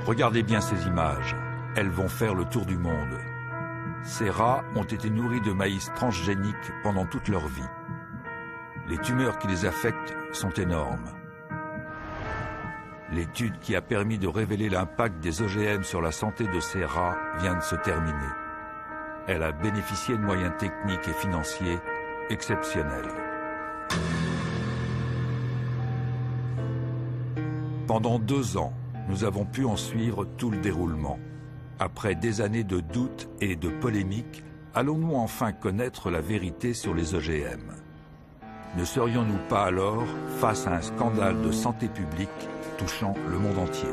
Regardez bien ces images, elles vont faire le tour du monde. Ces rats ont été nourris de maïs transgénique pendant toute leur vie. Les tumeurs qui les affectent sont énormes. L'étude qui a permis de révéler l'impact des OGM sur la santé de ces rats vient de se terminer. Elle a bénéficié de moyens techniques et financiers exceptionnels. Pendant 2 ans, nous avons pu en suivre tout le déroulement. Après des années de doutes et de polémiques, allons-nous enfin connaître la vérité sur les OGM? Ne serions-nous pas alors face à un scandale de santé publique touchant le monde entier?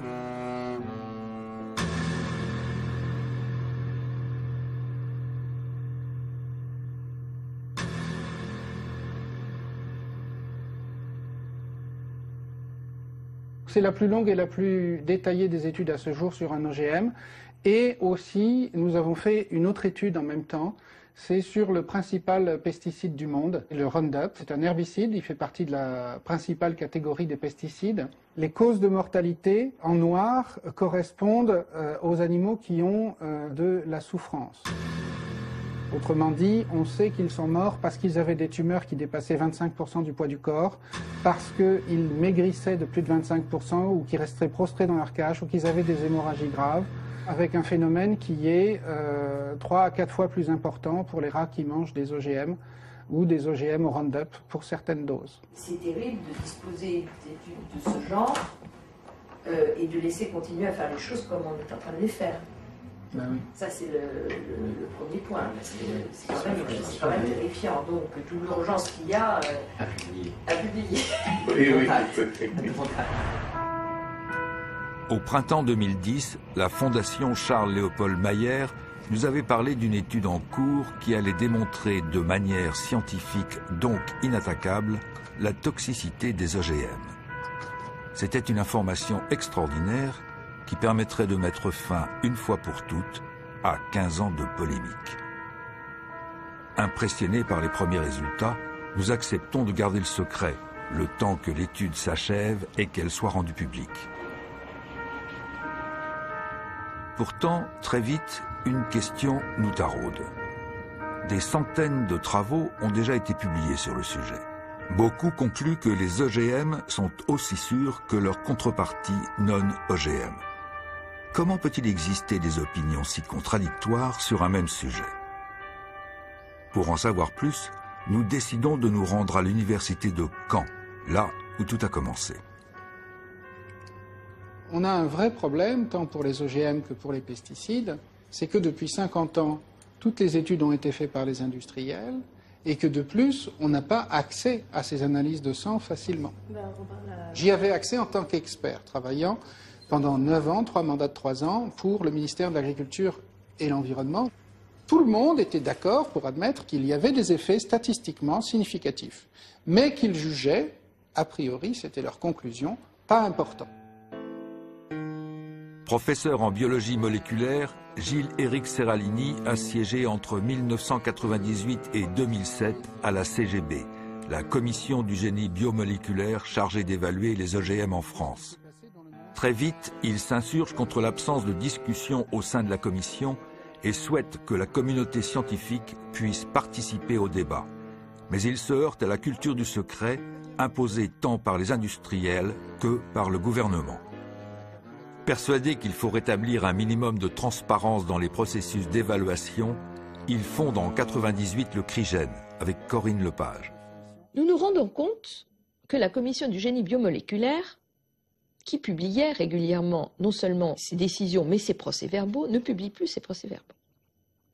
C'est la plus longue et la plus détaillée des études à ce jour sur un OGM. Et aussi, nous avons fait une autre étude en même temps. C'est sur le principal pesticide du monde, le Roundup. C'est un herbicide, il fait partie de la principale catégorie des pesticides. Les causes de mortalité en noir correspondent aux animaux qui ont de la souffrance. Autrement dit, on sait qu'ils sont morts parce qu'ils avaient des tumeurs qui dépassaient 25% du poids du corps, parce qu'ils maigrissaient de plus de 25% ou qu'ils restaient prostrés dans leur cage ou qu'ils avaient des hémorragies graves, avec un phénomène qui est 3 à 4 fois plus important pour les rats qui mangent des OGM ou des OGM au Roundup pour certaines doses. C'est terrible de disposer d'études de ce genre et de laisser continuer à faire les choses comme on est en train de les faire. Ben oui. Ça, c'est le premier point, parce que c'est quand même terrifiant. Donc, toute l'urgence qu'il y a à publier. Oui, oui. Au printemps 2010, la Fondation Charles-Léopold Mayer nous avait parlé d'une étude en cours qui allait démontrer de manière scientifique, donc inattaquable, la toxicité des OGM. C'était une information extraordinaire qui permettrait de mettre fin, une fois pour toutes, à 15 ans de polémique. Impressionnés par les premiers résultats, nous acceptons de garder le secret, le temps que l'étude s'achève et qu'elle soit rendue publique. Pourtant, très vite, une question nous taraude. Des centaines de travaux ont déjà été publiés sur le sujet. Beaucoup concluent que les OGM sont aussi sûrs que leur contrepartie non-OGM. Comment peut-il exister des opinions si contradictoires sur un même sujet? Pour en savoir plus, nous décidons de nous rendre à l'université de Caen, là où tout a commencé. On a un vrai problème, tant pour les OGM que pour les pesticides, c'est que depuis 50 ans, toutes les études ont été faites par les industriels et que de plus, on n'a pas accès à ces analyses de sang facilement. J'y avais accès en tant qu'expert, travaillant pendant 9 ans, 3 mandats de 3 ans, pour le ministère de l'Agriculture et l'Environnement. Tout le monde était d'accord pour admettre qu'il y avait des effets statistiquement significatifs, mais qu'ils jugeaient, a priori, c'était leur conclusion, pas importants. Professeur en biologie moléculaire, Gilles-Éric Serralini a siégé entre 1998 et 2007 à la CGB, la commission du génie biomoléculaire chargée d'évaluer les OGM en France. Très vite, il s'insurge contre l'absence de discussion au sein de la commission et souhaite que la communauté scientifique puisse participer au débat. Mais il se heurte à la culture du secret, imposée tant par les industriels que par le gouvernement. Persuadé qu'il faut rétablir un minimum de transparence dans les processus d'évaluation, il fonde en 1998 le CRIGEN avec Corinne Lepage. Nous nous rendons compte que la commission du génie biomoléculaire, qui publiait régulièrement non seulement ses décisions mais ses procès-verbaux, ne publie plus ses procès-verbaux.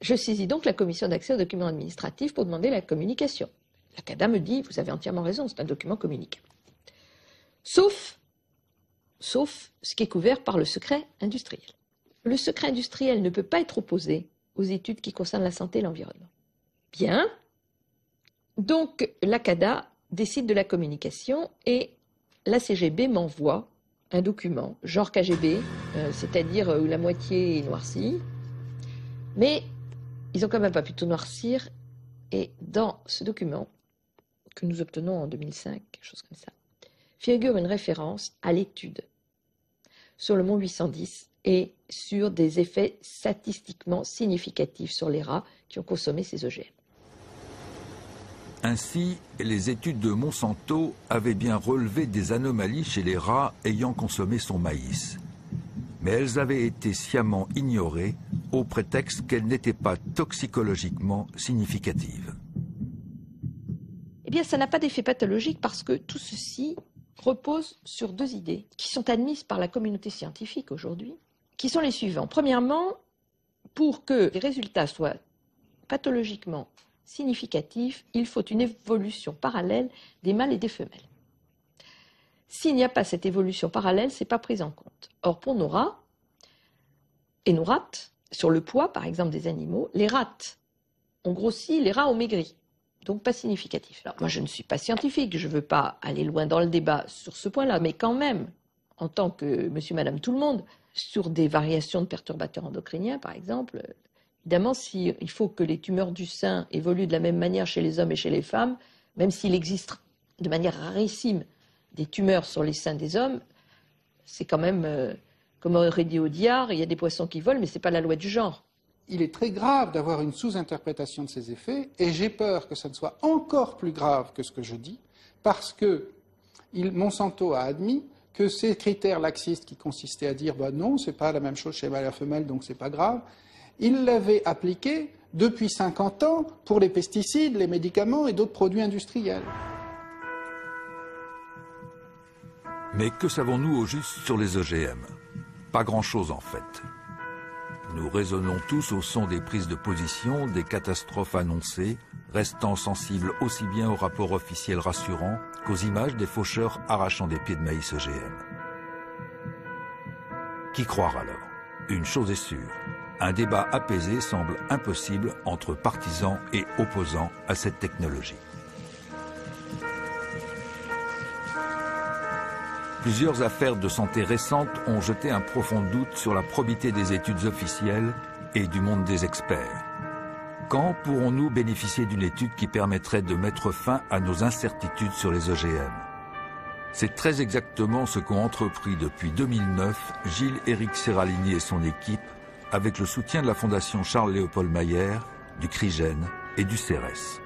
Je saisis donc la commission d'accès aux documents administratifs pour demander la communication. La CADA me dit, vous avez entièrement raison, c'est un document communicable. Sauf ce qui est couvert par le secret industriel. Le secret industriel ne peut pas être opposé aux études qui concernent la santé et l'environnement. Bien. Donc, la CADA décide de la communication et la CGB m'envoie un document, genre KGB, c'est-à-dire où la moitié est noircie, mais ils n'ont quand même pas pu tout noircir, et dans ce document, que nous obtenons en 2005, quelque chose comme ça, figure une référence à l'étude sur le Mont 810 et sur des effets statistiquement significatifs sur les rats qui ont consommé ces OGM. Ainsi, les études de Monsanto avaient bien relevé des anomalies chez les rats ayant consommé son maïs. Mais elles avaient été sciemment ignorées au prétexte qu'elles n'étaient pas toxicologiquement significatives. Eh bien, ça n'a pas d'effet pathologique parce que tout ceci repose sur deux idées qui sont admises par la communauté scientifique aujourd'hui, qui sont les suivants. Premièrement, pour que les résultats soient pathologiquement significatifs, il faut une évolution parallèle des mâles et des femelles. S'il n'y a pas cette évolution parallèle, ce n'est pas pris en compte. Or, pour nos rats et nos rates, sur le poids, par exemple, des animaux, les rates ont grossi, les rats ont maigri. Donc pas significatif. Alors moi je ne suis pas scientifique, je ne veux pas aller loin dans le débat sur ce point-là, mais quand même, en tant que monsieur, madame, tout le monde, sur des variations de perturbateurs endocriniens par exemple, évidemment il faut que les tumeurs du sein évoluent de la même manière chez les hommes et chez les femmes, même s'il existe de manière rarissime des tumeurs sur les seins des hommes, c'est quand même, comme aurait dit Audiard, il y a des poissons qui volent, mais ce n'est pas la loi du genre. Il est très grave d'avoir une sous-interprétation de ces effets, et j'ai peur que ça ne soit encore plus grave que ce que je dis, parce que Monsanto a admis que ces critères laxistes qui consistaient à dire bah non, c'est pas la même chose chez mâle et femelle, donc c'est pas grave, il l'avait appliqué depuis 50 ans pour les pesticides, les médicaments et d'autres produits industriels. Mais que savons-nous au juste sur les OGM? Pas grand-chose en fait. Nous raisonnons tous au son des prises de position, des catastrophes annoncées, restant sensibles aussi bien aux rapports officiels rassurants qu'aux images des faucheurs arrachant des pieds de maïs OGM. Qu'y croire alors? Une chose est sûre, un débat apaisé semble impossible entre partisans et opposants à cette technologie. Plusieurs affaires de santé récentes ont jeté un profond doute sur la probité des études officielles et du monde des experts. Quand pourrons-nous bénéficier d'une étude qui permettrait de mettre fin à nos incertitudes sur les OGM? C'est très exactement ce qu'ont entrepris depuis 2009 Gilles-Éric Séralini et son équipe, avec le soutien de la Fondation Charles-Léopold Mayer, du CRIGEN et du CERES.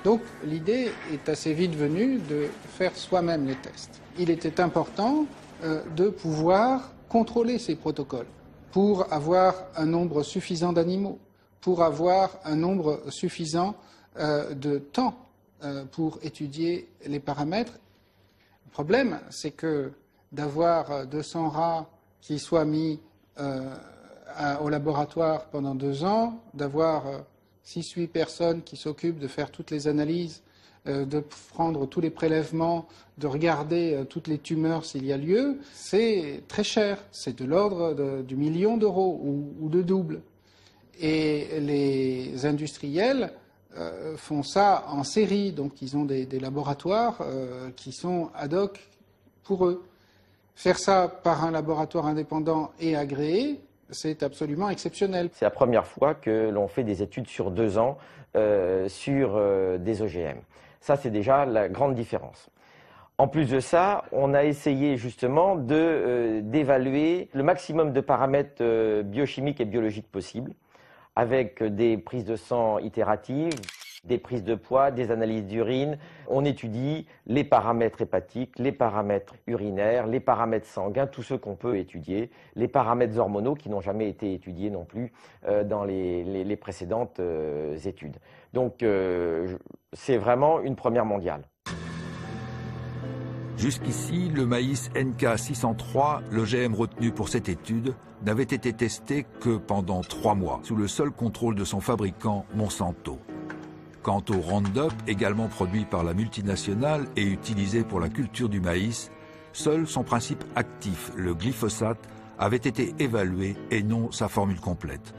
Donc l'idée est assez vite venue de faire soi-même les tests. Il était important de pouvoir contrôler ces protocoles pour avoir un nombre suffisant d'animaux, pour avoir un nombre suffisant de temps pour étudier les paramètres. Le problème, c'est que d'avoir 200 rats qui soient mis au laboratoire pendant 2 ans, d'avoir 6-8 personnes qui s'occupent de faire toutes les analyses, de prendre tous les prélèvements, de regarder toutes les tumeurs s'il y a lieu, c'est très cher. C'est de l'ordre du million d'euros ou de double. Et les industriels font ça en série, donc ils ont des laboratoires qui sont ad hoc pour eux. Faire ça par un laboratoire indépendant et agréé, c'est absolument exceptionnel. C'est la première fois que l'on fait des études sur 2 ans sur des OGM. Ça, c'est déjà la grande différence. En plus de ça, on a essayé justement d'évaluer le maximum de paramètres biochimiques et biologiques possibles, avec des prises de sang itératives, des prises de poids, des analyses d'urine. On étudie les paramètres hépatiques, les paramètres urinaires, les paramètres sanguins, tous ceux qu'on peut étudier, les paramètres hormonaux qui n'ont jamais été étudiés non plus dans les précédentes études. Donc c'est vraiment une première mondiale. Jusqu'ici, le maïs NK603, l'OGM retenu pour cette étude, n'avait été testé que pendant 3 mois, sous le seul contrôle de son fabricant, Monsanto. Quant au Roundup, également produit par la multinationale et utilisé pour la culture du maïs, seul son principe actif, le glyphosate, avait été évalué et non sa formule complète.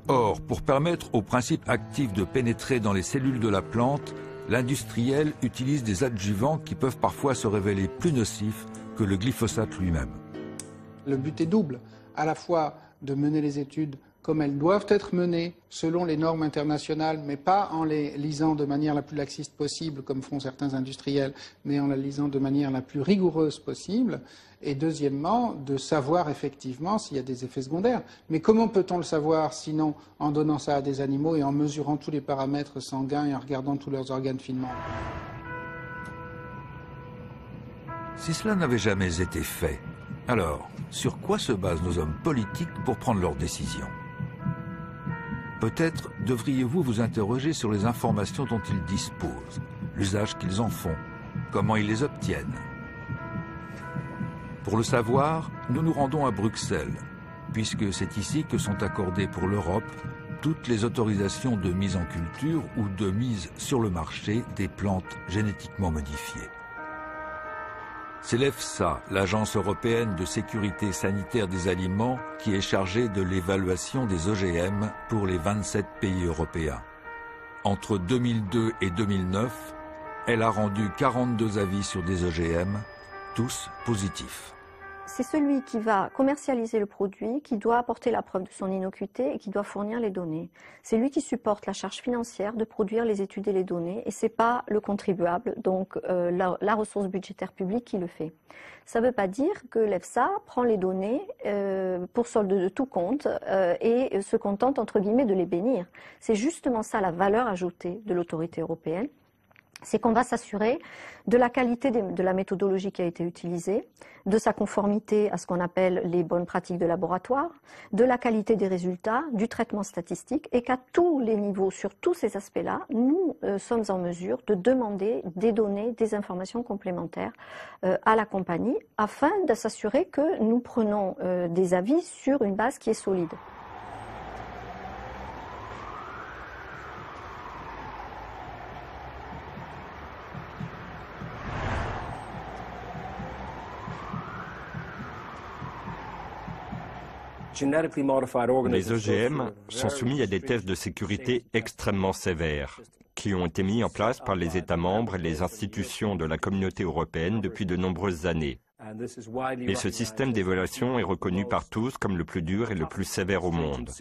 Or, pour permettre au principe actif de pénétrer dans les cellules de la plante, l'industriel utilise des adjuvants qui peuvent parfois se révéler plus nocifs que le glyphosate lui-même. Le but est double, à la fois de mener les études comme elles doivent être menées selon les normes internationales, mais pas en les lisant de manière la plus laxiste possible, comme font certains industriels, mais en la lisant de manière la plus rigoureuse possible. Et deuxièmement, de savoir effectivement s'il y a des effets secondaires. Mais comment peut-on le savoir sinon en donnant ça à des animaux et en mesurant tous les paramètres sanguins et en regardant tous leurs organes finement? Si cela n'avait jamais été fait, alors sur quoi se basent nos hommes politiques pour prendre leurs décisions? Peut-être devriez-vous vous interroger sur les informations dont ils disposent, l'usage qu'ils en font, comment ils les obtiennent. Pour le savoir, nous nous rendons à Bruxelles, puisque c'est ici que sont accordées pour l'Europe toutes les autorisations de mise en culture ou de mise sur le marché des plantes génétiquement modifiées. C'est l'EFSA, l'Agence européenne de sécurité sanitaire des aliments, qui est chargée de l'évaluation des OGM pour les 27 pays européens. Entre 2002 et 2009, elle a rendu 42 avis sur des OGM, tous positifs. C'est celui qui va commercialiser le produit, qui doit apporter la preuve de son innocuité et qui doit fournir les données. C'est lui qui supporte la charge financière de produire les études et les données, et ce n'est pas le contribuable, donc la ressource budgétaire publique qui le fait. Ça ne veut pas dire que l'EFSA prend les données pour solde de tout compte et se contente entre guillemets de les bénir. C'est justement ça la valeur ajoutée de l'autorité européenne. C'est qu'on va s'assurer de la qualité de la méthodologie qui a été utilisée, de sa conformité à ce qu'on appelle les bonnes pratiques de laboratoire, de la qualité des résultats, du traitement statistique, et qu'à tous les niveaux, sur tous ces aspects-là, nous sommes en mesure de demander des données, des informations complémentaires à la compagnie, afin de s'assurer que nous prenons des avis sur une base qui est solide. Les OGM sont soumis à des tests de sécurité extrêmement sévères, qui ont été mis en place par les États membres et les institutions de la Communauté européenne depuis de nombreuses années. Et ce système d'évaluation est reconnu par tous comme le plus dur et le plus sévère au monde.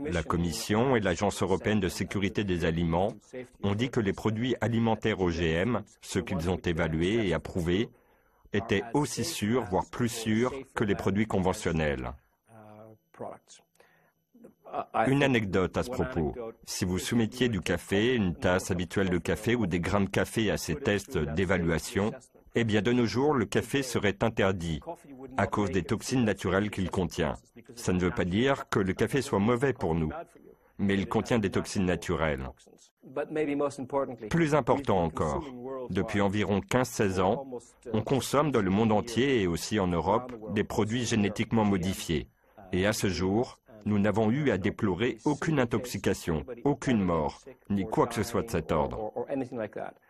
La Commission et l'Agence européenne de sécurité des aliments ont dit que les produits alimentaires OGM, ceux qu'ils ont évalués et approuvés, étaient aussi sûrs, voire plus sûrs, que les produits conventionnels. Une anecdote à ce propos. Si vous soumettiez du café, une tasse habituelle de café ou des grains de café à ces tests d'évaluation, eh bien de nos jours, le café serait interdit à cause des toxines naturelles qu'il contient. Ça ne veut pas dire que le café soit mauvais pour nous, mais il contient des toxines naturelles. Plus important encore, depuis environ 15-16 ans, on consomme dans le monde entier et aussi en Europe des produits génétiquement modifiés. Et à ce jour, nous n'avons eu à déplorer aucune intoxication, aucune mort, ni quoi que ce soit de cet ordre.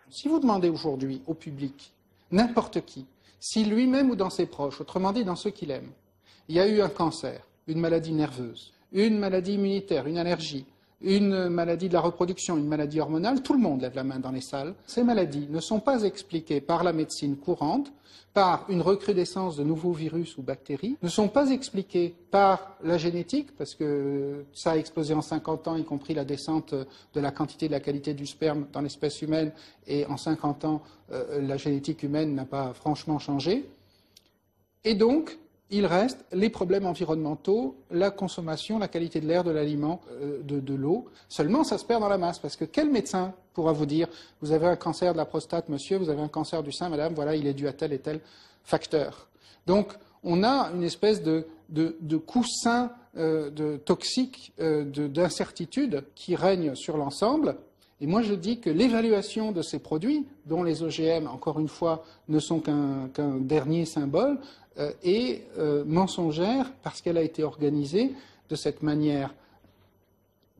Si vous demandez aujourd'hui au public, n'importe qui, si lui-même ou dans ses proches, autrement dit dans ceux qu'il aime, il y a eu un cancer, une maladie nerveuse, une maladie immunitaire, une allergie, une maladie de la reproduction, une maladie hormonale, tout le monde lève la main dans les salles. Ces maladies ne sont pas expliquées par la médecine courante, par une recrudescence de nouveaux virus ou bactéries, ne sont pas expliquées par la génétique, parce que ça a explosé en 50 ans, y compris la descente de la quantité et de la qualité du sperme dans l'espèce humaine, et en 50 ans, la génétique humaine n'a pas franchement changé. Et donc, il reste les problèmes environnementaux, la consommation, la qualité de l'air, de l'aliment, de l'eau. Seulement, ça se perd dans la masse, parce que quel médecin pourra vous dire « Vous avez un cancer de la prostate, monsieur, vous avez un cancer du sein, madame, voilà, il est dû à tel et tel facteur. » Donc, on a une espèce de coussin toxique, d'incertitude qui règne sur l'ensemble. Et moi, je dis que l'évaluation de ces produits, dont les OGM, encore une fois, ne sont qu'un dernier symbole, est mensongère parce qu'elle a été organisée de cette manière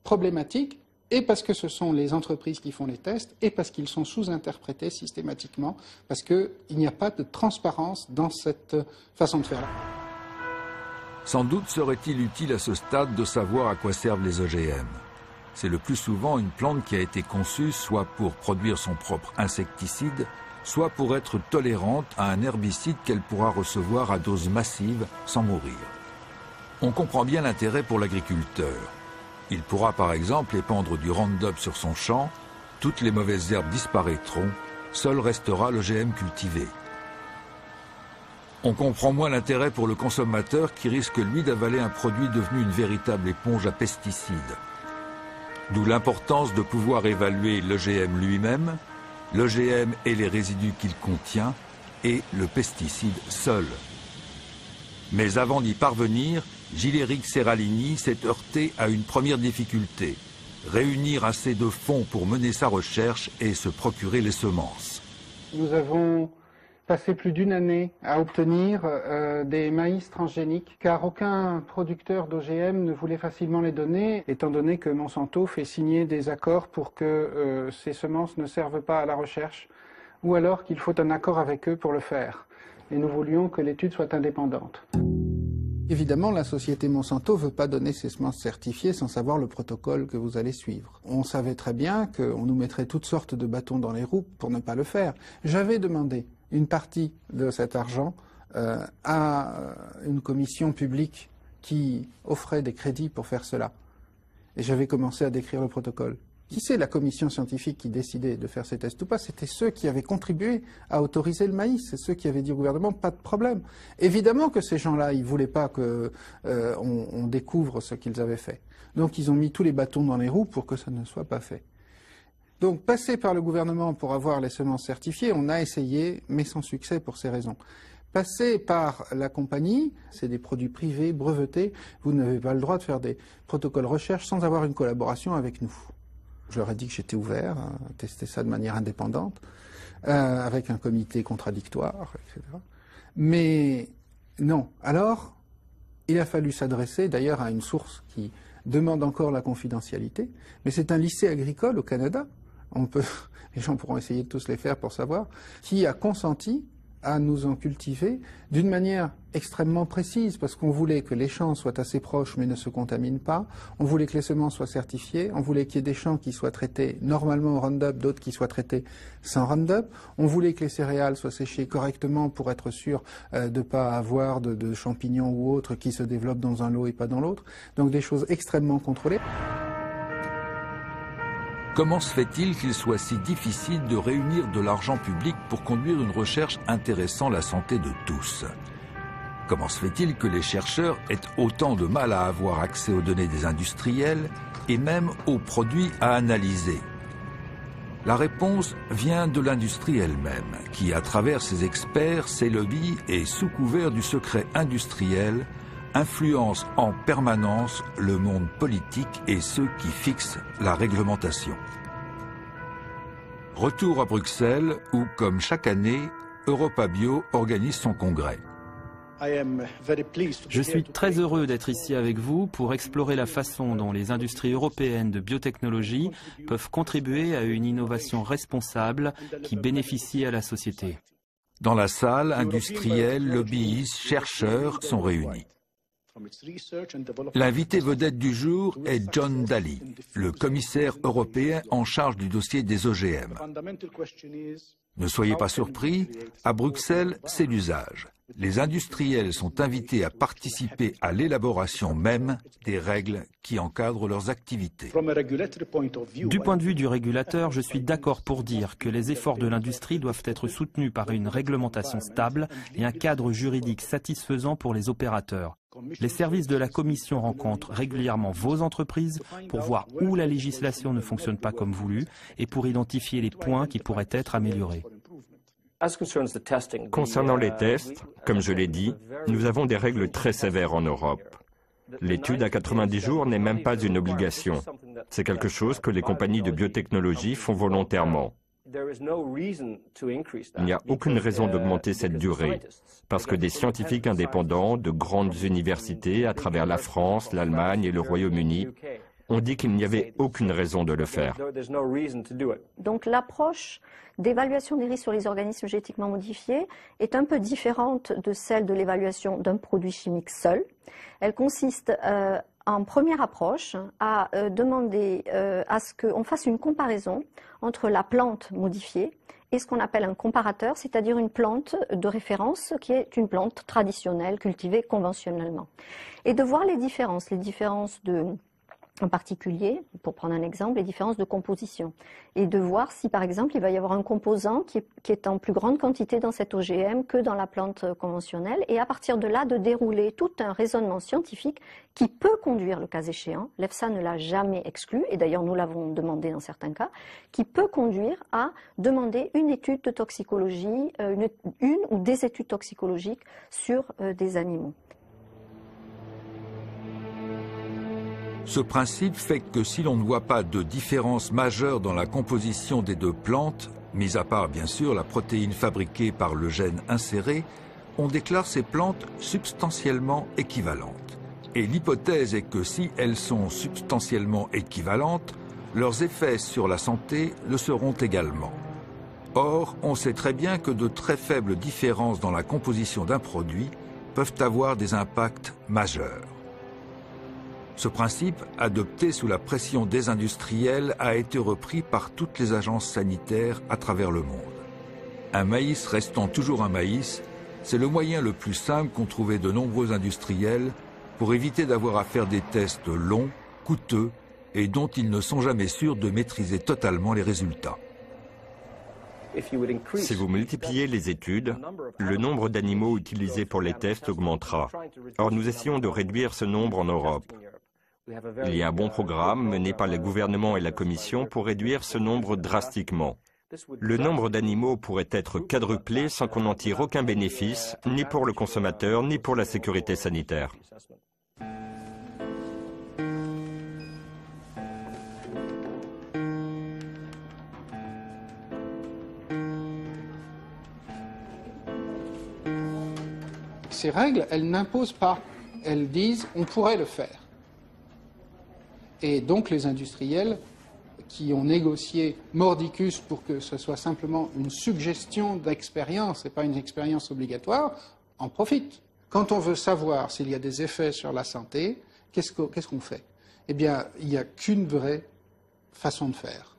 problématique, et parce que ce sont les entreprises qui font les tests, et parce qu'ils sont sous-interprétés systématiquement, parce qu'il n'y a pas de transparence dans cette façon de faire-là. Sans doute serait-il utile à ce stade de savoir à quoi servent les OGM. C'est le plus souvent une plante qui a été conçue soit pour produire son propre insecticide, soit pour être tolérante à un herbicide qu'elle pourra recevoir à dose massive sans mourir. On comprend bien l'intérêt pour l'agriculteur. Il pourra par exemple épandre du Roundup sur son champ, toutes les mauvaises herbes disparaîtront, seul restera l'OGM cultivé. On comprend moins l'intérêt pour le consommateur qui risque lui d'avaler un produit devenu une véritable éponge à pesticides. D'où l'importance de pouvoir évaluer l'OGM lui-même, l'OGM et les résidus qu'il contient, et le pesticide seul. Mais avant d'y parvenir, Gilles-Éric Seralini s'est heurté à une première difficulté, réunir assez de fonds pour mener sa recherche et se procurer les semences. Nous avons passé plus d'une année à obtenir des maïs transgéniques, car aucun producteur d'OGM ne voulait facilement les donner, étant donné que Monsanto fait signer des accords pour que ces semences ne servent pas à la recherche, ou alors qu'il faut un accord avec eux pour le faire. Et nous voulions que l'étude soit indépendante. Évidemment, la société Monsanto ne veut pas donner ces semences certifiées sans savoir le protocole que vous allez suivre. On savait très bien qu'on nous mettrait toutes sortes de bâtons dans les roues pour ne pas le faire. J'avais demandé une partie de cet argent à une commission publique qui offrait des crédits pour faire cela. Et j'avais commencé à décrire le protocole. Qui c'est la commission scientifique qui décidait de faire ces tests ou pas? C'était ceux qui avaient contribué à autoriser le maïs, c'est ceux qui avaient dit au gouvernement pas de problème. Évidemment que ces gens-là, ils voulaient pas que on découvre ce qu'ils avaient fait. Donc ils ont mis tous les bâtons dans les roues pour que ça ne soit pas fait. Donc passer par le gouvernement pour avoir les semences certifiées, on a essayé, mais sans succès pour ces raisons. Passer par la compagnie, c'est des produits privés, brevetés, vous n'avez pas le droit de faire des protocoles recherche sans avoir une collaboration avec nous. Je leur ai dit que j'étais ouvert à tester ça de manière indépendante, avec un comité contradictoire, etc. Mais non. Alors, il a fallu s'adresser d'ailleurs à une source qui demande encore la confidentialité, mais c'est un lycée agricole au Canada, les gens pourront essayer de tous les faire pour savoir, qui a consenti à nous en cultiver d'une manière extrêmement précise, parce qu'on voulait que les champs soient assez proches mais ne se contaminent pas, on voulait que les semences soient certifiées, on voulait qu'il y ait des champs qui soient traités normalement au Roundup, d'autres qui soient traités sans Roundup, on voulait que les céréales soient séchées correctement pour être sûr de ne pas avoir de champignons ou autres qui se développent dans un lot et pas dans l'autre, donc des choses extrêmement contrôlées. Comment se fait-il qu'il soit si difficile de réunir de l'argent public pour conduire une recherche intéressant la santé de tous? Comment se fait-il que les chercheurs aient autant de mal à avoir accès aux données des industriels et même aux produits à analyser? La réponse vient de l'industrie elle-même, qui, à travers ses experts, ses lobbies et sous couvert du secret industriel, influence en permanence le monde politique et ceux qui fixent la réglementation. Retour à Bruxelles où, comme chaque année, Europa Bio organise son congrès. Je suis très heureux d'être ici avec vous pour explorer la façon dont les industries européennes de biotechnologie peuvent contribuer à une innovation responsable qui bénéficie à la société. Dans la salle, industriels, lobbyistes, chercheurs sont réunis. L'invité vedette du jour est John Dalli, le commissaire européen en charge du dossier des OGM. Ne soyez pas surpris, à Bruxelles, c'est l'usage. Les industriels sont invités à participer à l'élaboration même des règles qui encadrent leurs activités. Du point de vue du régulateur, je suis d'accord pour dire que les efforts de l'industrie doivent être soutenus par une réglementation stable et un cadre juridique satisfaisant pour les opérateurs. Les services de la Commission rencontrent régulièrement vos entreprises pour voir où la législation ne fonctionne pas comme voulu et pour identifier les points qui pourraient être améliorés. Concernant les tests, comme je l'ai dit, nous avons des règles très sévères en Europe. L'étude à 90 jours n'est même pas une obligation. C'est quelque chose que les compagnies de biotechnologie font volontairement. Il n'y a aucune raison d'augmenter cette durée, parce que des scientifiques indépendants de grandes universités à travers la France, l'Allemagne et le Royaume-Uni ont dit qu'il n'y avait aucune raison de le faire. Donc l'approche d'évaluation des risques sur les organismes génétiquement modifiés est un peu différente de celle de l'évaluation d'un produit chimique seul. Elle consiste en première approche à demander à ce qu'on fasse une comparaison entre la plante modifiée et ce qu'on appelle un comparateur, c'est-à-dire une plante de référence qui est une plante traditionnelle, cultivée conventionnellement. Et de voir les différences en particulier, pour prendre un exemple, les différences de composition. Et de voir si, par exemple, il va y avoir un composant qui est en plus grande quantité dans cet OGM que dans la plante conventionnelle. Et à partir de là, de dérouler tout un raisonnement scientifique qui peut conduire, le cas échéant, l'EFSA ne l'a jamais exclu, et d'ailleurs nous l'avons demandé dans certains cas, qui peut conduire à demander une étude de toxicologie, une ou des études toxicologiques sur des animaux. Ce principe fait que si l'on ne voit pas de différence majeure dans la composition des deux plantes, mis à part bien sûr la protéine fabriquée par le gène inséré, on déclare ces plantes substantiellement équivalentes. Et l'hypothèse est que si elles sont substantiellement équivalentes, leurs effets sur la santé le seront également. Or, on sait très bien que de très faibles différences dans la composition d'un produit peuvent avoir des impacts majeurs. Ce principe, adopté sous la pression des industriels, a été repris par toutes les agences sanitaires à travers le monde. Un maïs restant toujours un maïs, c'est le moyen le plus simple qu'ont trouvé de nombreux industriels pour éviter d'avoir à faire des tests longs, coûteux et dont ils ne sont jamais sûrs de maîtriser totalement les résultats. Si vous multipliez les études, le nombre d'animaux utilisés pour les tests augmentera. Or, nous essayons de réduire ce nombre en Europe. Il y a un bon programme mené par le gouvernement et la Commission pour réduire ce nombre drastiquement. Le nombre d'animaux pourrait être quadruplé sans qu'on en tire aucun bénéfice, ni pour le consommateur, ni pour la sécurité sanitaire. Ces règles, elles n'imposent pas. Elles disent on pourrait le faire. Et donc les industriels qui ont négocié mordicus pour que ce soit simplement une suggestion d'expérience et pas une expérience obligatoire, en profitent. Quand on veut savoir s'il y a des effets sur la santé, qu'est-ce qu'on fait? Eh bien, il n'y a qu'une vraie façon de faire.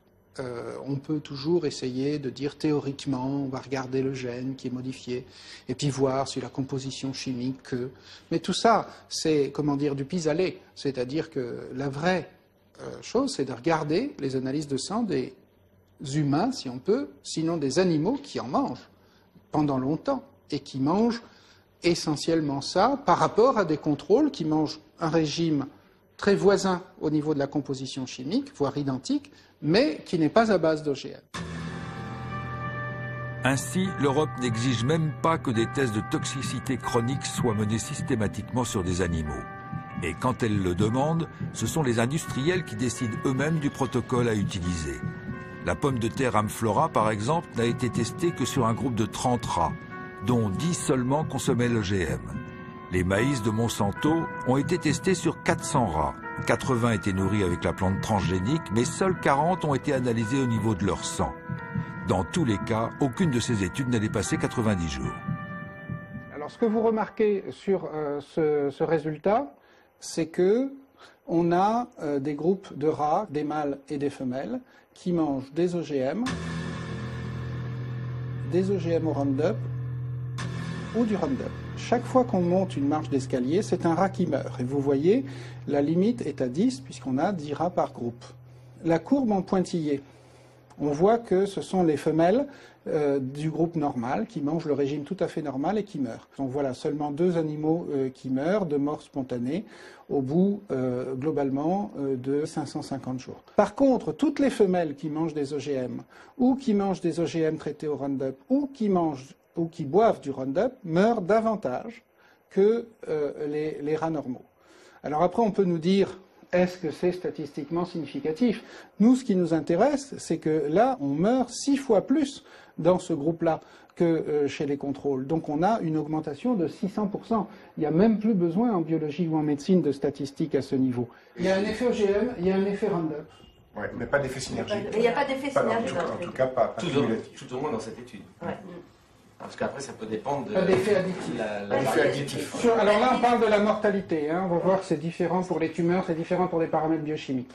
On peut toujours essayer de dire théoriquement, on va regarder le gène qui est modifié, et puis voir si la composition chimique que... Mais tout ça, c'est, comment dire, du pis-aller. C'est-à-dire que la vraie chose, c'est de regarder les analyses de sang des humains, si on peut, sinon des animaux qui en mangent pendant longtemps, et qui mangent essentiellement ça, par rapport à des contrôles qui mangent un régime très voisin au niveau de la composition chimique, voire identique, mais qui n'est pas à base d'OGM. Ainsi, l'Europe n'exige même pas que des tests de toxicité chronique soient menés systématiquement sur des animaux. Et quand elle le demande, ce sont les industriels qui décident eux-mêmes du protocole à utiliser. La pomme de terre Amflora, par exemple, n'a été testée que sur un groupe de 30 rats, dont 10 seulement consommaient l'OGM. Les maïs de Monsanto ont été testés sur 400 rats. 80 étaient nourris avec la plante transgénique, mais seuls 40 ont été analysés au niveau de leur sang. Dans tous les cas, aucune de ces études n'a dépassé 90 jours. Alors, ce que vous remarquez sur ce résultat, c'est que on a des groupes de rats, des mâles et des femelles, qui mangent des OGM au Roundup ou du Roundup. Chaque fois qu'on monte une marche d'escalier, c'est un rat qui meurt. Et vous voyez, la limite est à 10, puisqu'on a 10 rats par groupe. La courbe en pointillé, on voit que ce sont les femelles du groupe normal qui mangent le régime tout à fait normal et qui meurent. Donc voilà, seulement 2 animaux qui meurent de mort spontanée au bout, globalement, de 550 jours. Par contre, toutes les femelles qui mangent des OGM, ou qui mangent des OGM traités au Roundup, ou qui boivent du Roundup, meurent davantage que les rats normaux. Alors après, on peut nous dire, est-ce que c'est statistiquement significatif? Nous, ce qui nous intéresse, c'est que là, on meurt 6 fois plus dans ce groupe-là que chez les contrôles. Donc on a une augmentation de 600%. Il n'y a même plus besoin en biologie ou en médecine de statistiques à ce niveau. Il y a un effet OGM, il y a un effet Roundup. Oui, mais pas d'effet synergique. Il n'y a pas d'effet synergique. En tout cas, pas tout au moins dans cette étude. Ouais. Parce qu'après, ça peut dépendre de l'effet additif. L'effet additif. Alors là, on parle de la mortalité. Hein. On va voir que c'est différent pour les tumeurs, c'est différent pour des paramètres biochimiques.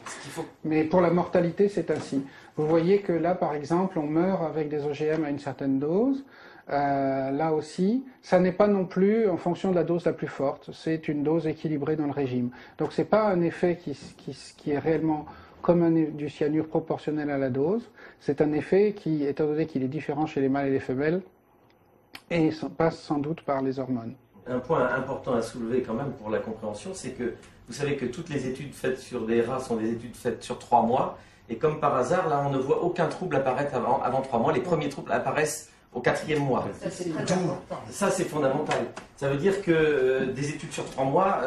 Mais pour la mortalité, c'est ainsi. Vous voyez que là, par exemple, on meurt avec des OGM à une certaine dose. Là aussi, ça n'est pas non plus en fonction de la dose la plus forte. C'est une dose équilibrée dans le régime. Donc c'est pas un effet qui est réellement comme du cyanure proportionnel à la dose. C'est un effet qui, étant donné qu'il est différent chez les mâles et les femelles, et passe sans doute par les hormones. Un point important à soulever quand même pour la compréhension, c'est que vous savez que toutes les études faites sur des rats sont des études faites sur 3 mois, et comme par hasard, là on ne voit aucun trouble apparaître avant 3 mois, les premiers troubles apparaissent au 4e mois. Ça c'est très important. Ça c'est fondamental. Ça veut dire que des études sur 3 mois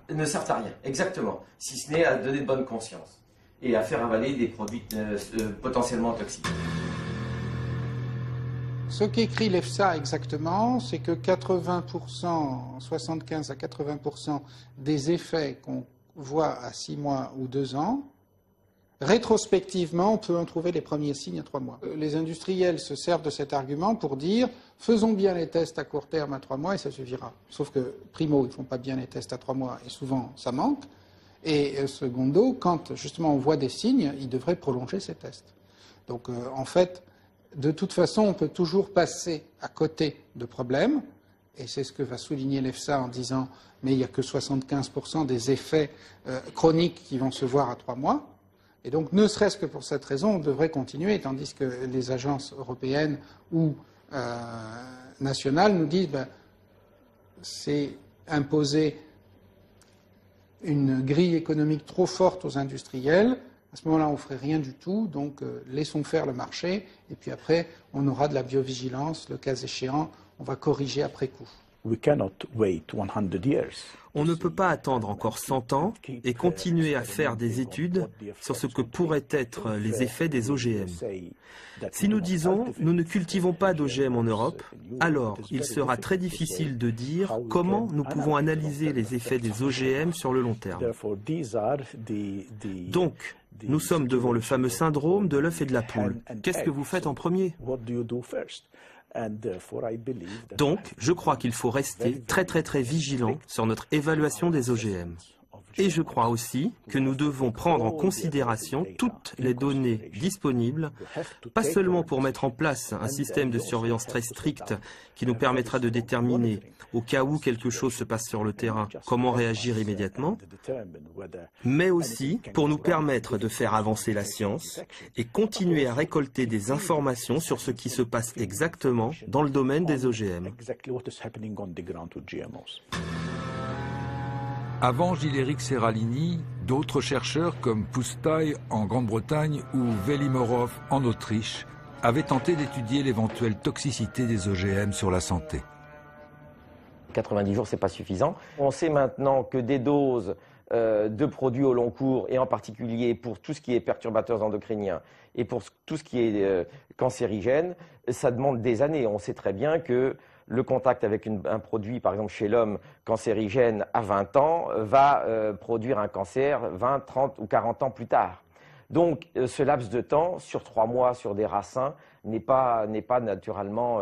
ne servent à rien, exactement, si ce n'est à donner de bonne conscience et à faire avaler des produits potentiellement toxiques. Ce qu'écrit l'EFSA exactement, c'est que 80%, 75 à 80% des effets qu'on voit à 6 mois ou 2 ans, rétrospectivement, on peut en trouver les premiers signes à 3 mois. Les industriels se servent de cet argument pour dire faisons bien les tests à court terme à 3 mois et ça suffira. Sauf que, primo, ils ne font pas bien les tests à 3 mois et souvent ça manque. Et secondo, quand justement on voit des signes, ils devraient prolonger ces tests. Donc en fait, de toute façon, on peut toujours passer à côté de problèmes, et c'est ce que va souligner l'EFSA en disant mais il n'y a que 75% des effets chroniques qui vont se voir à 3 mois. Et donc, ne serait-ce que pour cette raison, on devrait continuer, tandis que les agences européennes ou nationales nous disent c'est imposer une grille économique trop forte aux industriels. À ce moment-là, on ne ferait rien du tout, donc laissons faire le marché, et puis après, on aura de la biovigilance, le cas échéant, on va corriger après coup. On ne peut pas attendre encore 100 ans et continuer à faire des études sur ce que pourraient être les effets des OGM. Si nous disons « nous ne cultivons pas d'OGM en Europe », alors il sera très difficile de dire comment nous pouvons analyser les effets des OGM sur le long terme. Donc, nous sommes devant le fameux syndrome de l'œuf et de la poule. Qu'est-ce que vous faites en premier ? Donc, je crois qu'il faut rester très vigilant sur notre évaluation des OGM. Et je crois aussi que nous devons prendre en considération toutes les données disponibles, pas seulement pour mettre en place un système de surveillance très strict qui nous permettra de déterminer, au cas où quelque chose se passe sur le terrain, comment réagir immédiatement, mais aussi pour nous permettre de faire avancer la science et continuer à récolter des informations sur ce qui se passe exactement dans le domaine des OGM. Avant Gil-Éric Seralini, d'autres chercheurs comme Pusztai en Grande-Bretagne ou Velimorov en Autriche avaient tenté d'étudier l'éventuelle toxicité des OGM sur la santé. 90 jours, ce n'est pas suffisant. On sait maintenant que des doses de produits au long cours, et en particulier pour tout ce qui est perturbateurs endocriniens et pour tout ce qui est cancérigène, ça demande des années. On sait très bien que le contact avec un produit, par exemple chez l'homme, cancérigène à 20 ans, va produire un cancer 20, 30 ou 40 ans plus tard. Donc ce laps de temps, sur 3 mois, sur des rats sains, n'est pas naturellement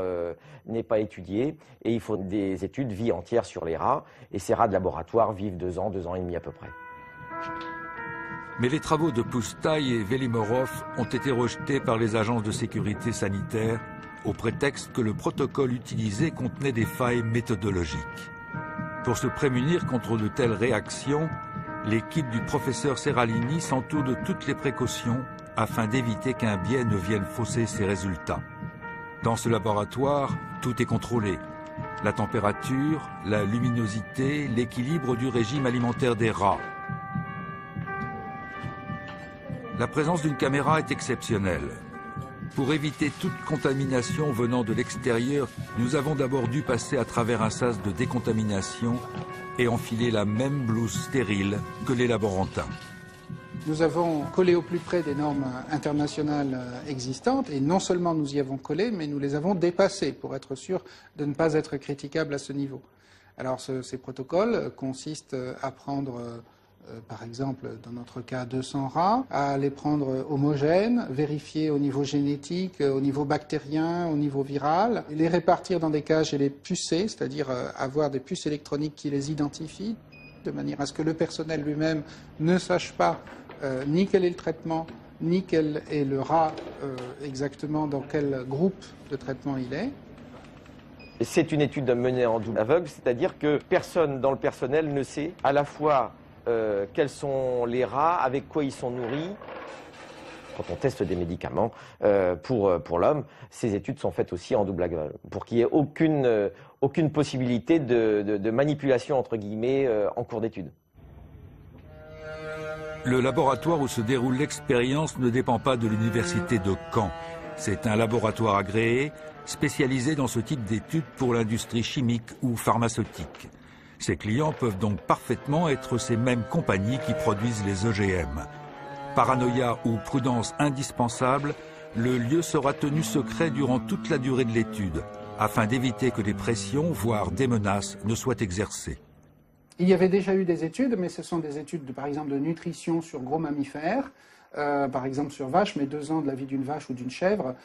n'est pas étudié. Et il faut des études vie entière sur les rats. Et ces rats de laboratoire vivent 2 ans, 2 ans et demi à peu près. Mais les travaux de Pusztai et Velimorov ont été rejetés par les agences de sécurité sanitaire au prétexte que le protocole utilisé contenait des failles méthodologiques. Pour se prémunir contre de telles réactions, l'équipe du professeur Seralini s'entoure de toutes les précautions afin d'éviter qu'un biais ne vienne fausser ses résultats. Dans ce laboratoire, tout est contrôlé. La température, la luminosité, l'équilibre du régime alimentaire des rats. La présence d'une caméra est exceptionnelle. Pour éviter toute contamination venant de l'extérieur, nous avons d'abord dû passer à travers un sas de décontamination et enfiler la même blouse stérile que les laborantins. Nous avons collé au plus près des normes internationales existantes et non seulement nous y avons collé, mais nous les avons dépassées pour être sûr de ne pas être critiquables à ce niveau. Alors ces protocoles consistent à prendre par exemple dans notre cas 200 rats, à les prendre homogènes, vérifier au niveau génétique, au niveau bactérien, au niveau viral, les répartir dans des cages et les pucer, c'est-à-dire avoir des puces électroniques qui les identifient, de manière à ce que le personnel lui-même ne sache pas ni quel est le traitement, ni quel est le rat exactement dans quel groupe de traitement il est. C'est une étude menée en double aveugle, c'est-à-dire que personne dans le personnel ne sait à la fois quels sont les rats, avec quoi ils sont nourris. Quand on teste des médicaments pour l'homme, ces études sont faites aussi en double aveugle, pour qu'il n'y ait aucune possibilité de manipulation, entre guillemets, en cours d'étude. Le laboratoire où se déroule l'expérience ne dépend pas de l'université de Caen. C'est un laboratoire agréé, spécialisé dans ce type d'études pour l'industrie chimique ou pharmaceutique. Ses clients peuvent donc parfaitement être ces mêmes compagnies qui produisent les OGM. Paranoïa ou prudence indispensable, le lieu sera tenu secret durant toute la durée de l'étude, afin d'éviter que des pressions, voire des menaces, ne soient exercées. Il y avait déjà eu des études, mais ce sont des études, par exemple, de nutrition sur gros mammifères, par exemple sur vaches, mais 2 ans de la vie d'une vache ou d'une chèvre,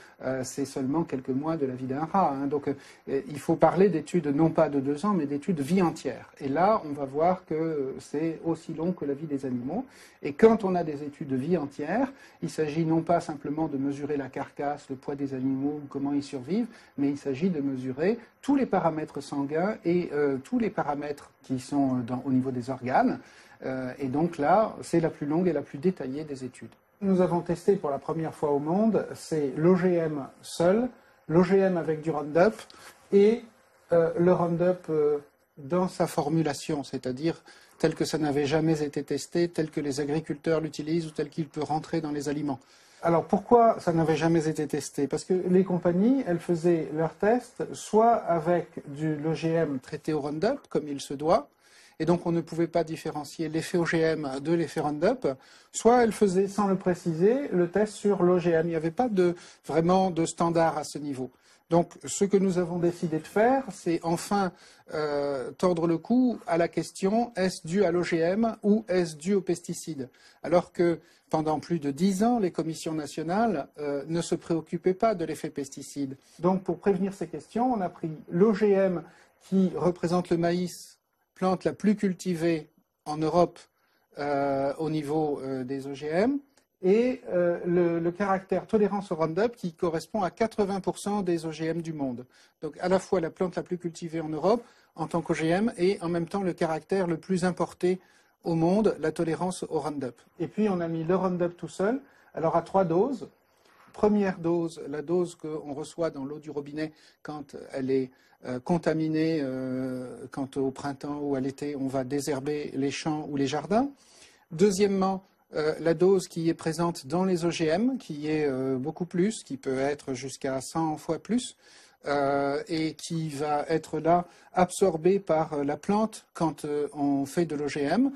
c'est seulement quelques mois de la vie d'un rat. Hein. Donc il faut parler d'études non pas de 2 ans, mais d'études vie entière. Et là, on va voir que c'est aussi long que la vie des animaux. Et quand on a des études de vie entière, il s'agit non pas simplement de mesurer la carcasse, le poids des animaux, comment ils survivent, mais il s'agit de mesurer tous les paramètres sanguins et tous les paramètres qui sont au niveau des organes. Et donc là, c'est la plus longue et la plus détaillée des études. Nous avons testé pour la première fois au monde, c'est l'OGM seul, l'OGM avec du Roundup et le Roundup dans sa formulation, c'est-à-dire tel que ça n'avait jamais été testé, tel que les agriculteurs l'utilisent ou tel qu'il peut rentrer dans les aliments. Alors pourquoi ça n'avait jamais été testé? Parce que les compagnies, elles faisaient leurs tests soit avec l'OGM traité au Roundup, comme il se doit, et donc on ne pouvait pas différencier l'effet OGM de l'effet Roundup, soit elle faisait, sans le préciser, le test sur l'OGM. Il n'y avait pas vraiment de standard à ce niveau. Donc ce que nous avons décidé de faire, c'est enfin tordre le cou à la question, est-ce dû à l'OGM ou est-ce dû aux pesticides? Alors que pendant plus de 10 ans, les commissions nationales ne se préoccupaient pas de l'effet pesticide. Donc pour prévenir ces questions, on a pris l'OGM qui représente le maïs, plante la plus cultivée en Europe au niveau des OGM, et le caractère tolérance au Roundup qui correspond à 80% des OGM du monde. Donc à la fois la plante la plus cultivée en Europe en tant qu'OGM et en même temps le caractère le plus importé au monde, la tolérance au Roundup. Et puis on a mis le Roundup tout seul, alors à 3 doses. Première dose, la dose qu'on reçoit dans l'eau du robinet quand elle est contaminée, quand au printemps ou à l'été on va désherber les champs ou les jardins. Deuxièmement, la dose qui est présente dans les OGM, qui est beaucoup plus, qui peut être jusqu'à 100 fois plus, et qui va être là absorbée par la plante quand on fait de l'OGM.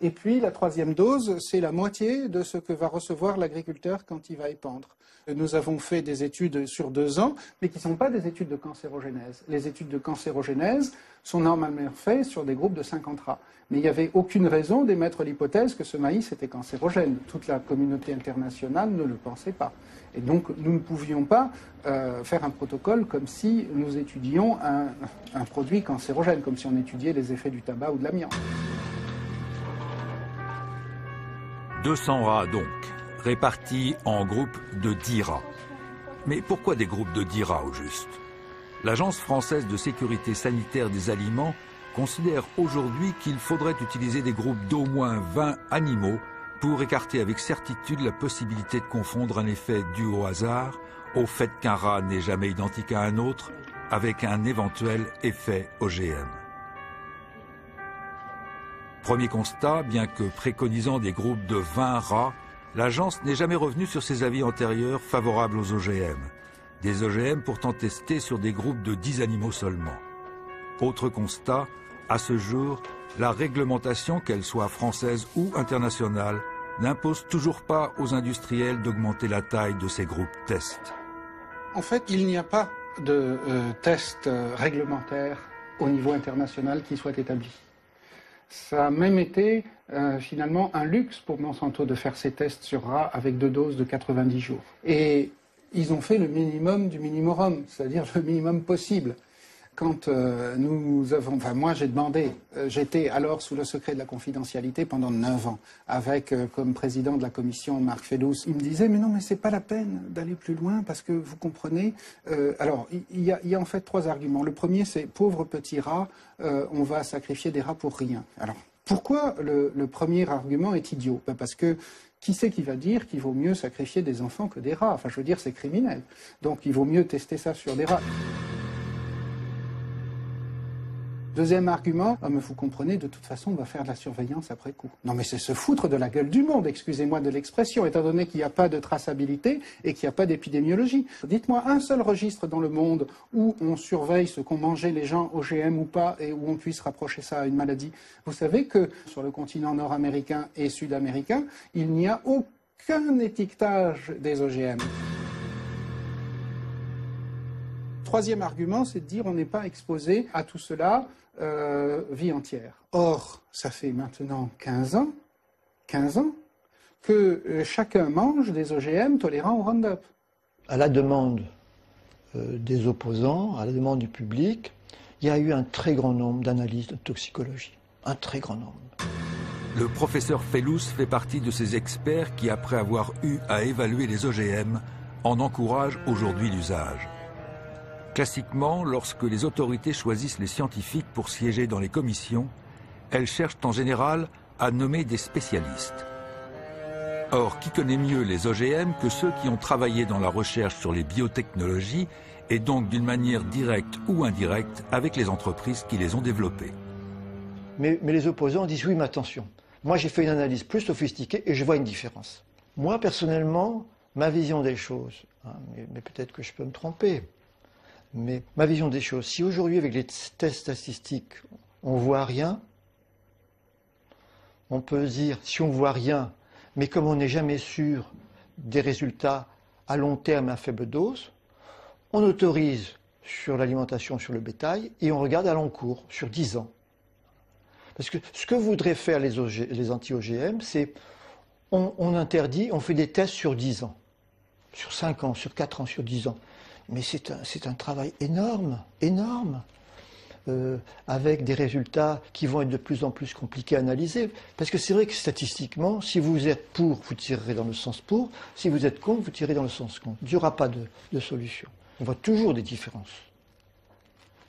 Et puis la troisième dose, c'est la moitié de ce que va recevoir l'agriculteur quand il va épandre. Nous avons fait des études sur 2 ans, mais qui ne sont pas des études de cancérogénèse. Les études de cancérogénèse sont normalement faites sur des groupes de 50 rats. Mais il n'y avait aucune raison d'émettre l'hypothèse que ce maïs était cancérogène. Toute la communauté internationale ne le pensait pas. Et donc nous ne pouvions pas faire un protocole comme si nous étudions un produit cancérogène, comme si on étudiait les effets du tabac ou de l'amiante. 200 rats donc, répartis en groupes de 10 rats. Mais pourquoi des groupes de 10 rats au juste? L'Agence française de sécurité sanitaire des aliments considère aujourd'hui qu'il faudrait utiliser des groupes d'au moins 20 animaux pour écarter avec certitude la possibilité de confondre un effet dû au hasard, au fait qu'un rat n'est jamais identique à un autre, avec un éventuel effet OGM. Premier constat, bien que préconisant des groupes de 20 rats, l'agence n'est jamais revenue sur ses avis antérieurs favorables aux OGM. Des OGM pourtant testés sur des groupes de 10 animaux seulement. Autre constat, à ce jour, la réglementation, qu'elle soit française ou internationale, n'impose toujours pas aux industriels d'augmenter la taille de ces groupes tests. En fait, il n'y a pas de test réglementaire au niveau international qui soit établi. Ça a même été finalement un luxe pour Monsanto de faire ces tests sur rats avec 2 doses de 90 jours. Et ils ont fait le minimum du minimum, c'est-à-dire le minimum possible. Quand moi j'ai demandé, j'étais alors sous le secret de la confidentialité pendant 9 ans, avec comme président de la commission Marc Fellous. Il me disait mais non mais c'est pas la peine d'aller plus loin parce que vous comprenez. Alors il y a en fait 3 arguments. Le premier c'est pauvre petit rat, on va sacrifier des rats pour rien. Alors pourquoi le premier argument est idiot? Parce que qui c'est qui va dire qu'il vaut mieux sacrifier des enfants que des rats? Enfin je veux dire c'est criminel. Donc il vaut mieux tester ça sur des rats. Deuxième argument, mais vous comprenez, de toute façon, on va faire de la surveillance après coup. Non mais c'est se foutre de la gueule du monde, excusez-moi de l'expression, étant donné qu'il n'y a pas de traçabilité et qu'il n'y a pas d'épidémiologie. Dites-moi un seul registre dans le monde où on surveille ce qu'ont mangé les gens OGM ou pas et où on puisse rapprocher ça à une maladie. Vous savez que sur le continent nord-américain et sud-américain, il n'y a aucun étiquetage des OGM. Troisième argument, c'est de dire on n'est pas exposé à tout cela vie entière. Or, ça fait maintenant 15 ans que chacun mange des OGM tolérants au Roundup. À la demande des opposants, à la demande du public, il y a eu un très grand nombre d'analyses de toxicologie. Un très grand nombre. Le professeur Fellous fait partie de ces experts qui, après avoir eu à évaluer les OGM, en encouragent aujourd'hui l'usage. Classiquement, lorsque les autorités choisissent les scientifiques pour siéger dans les commissions, elles cherchent en général à nommer des spécialistes. Or, qui connaît mieux les OGM que ceux qui ont travaillé dans la recherche sur les biotechnologies et donc d'une manière directe ou indirecte avec les entreprises qui les ont développées? Mais les opposants disent oui, mais attention, moi j'ai fait une analyse plus sophistiquée et je vois une différence. Moi, personnellement, ma vision des choses, mais peut-être que je peux me tromper, mais ma vision des choses, si aujourd'hui avec les tests statistiques, on ne voit rien, on peut se dire, si on ne voit rien, mais comme on n'est jamais sûr des résultats à long terme à faible dose, on autorise sur l'alimentation sur le bétail et on regarde à long cours, sur 10 ans. Parce que ce que voudraient faire les anti-OGM, c'est on interdit, on fait des tests sur 10 ans, sur 5 ans, sur 4 ans, sur 10 ans. Mais c'est un travail énorme, avec des résultats qui vont être de plus en plus compliqués à analyser. Parce que c'est vrai que statistiquement, si vous êtes pour, vous tirerez dans le sens pour, si vous êtes contre, vous tirez dans le sens contre. Il n'y aura pas de solution. On voit toujours des différences.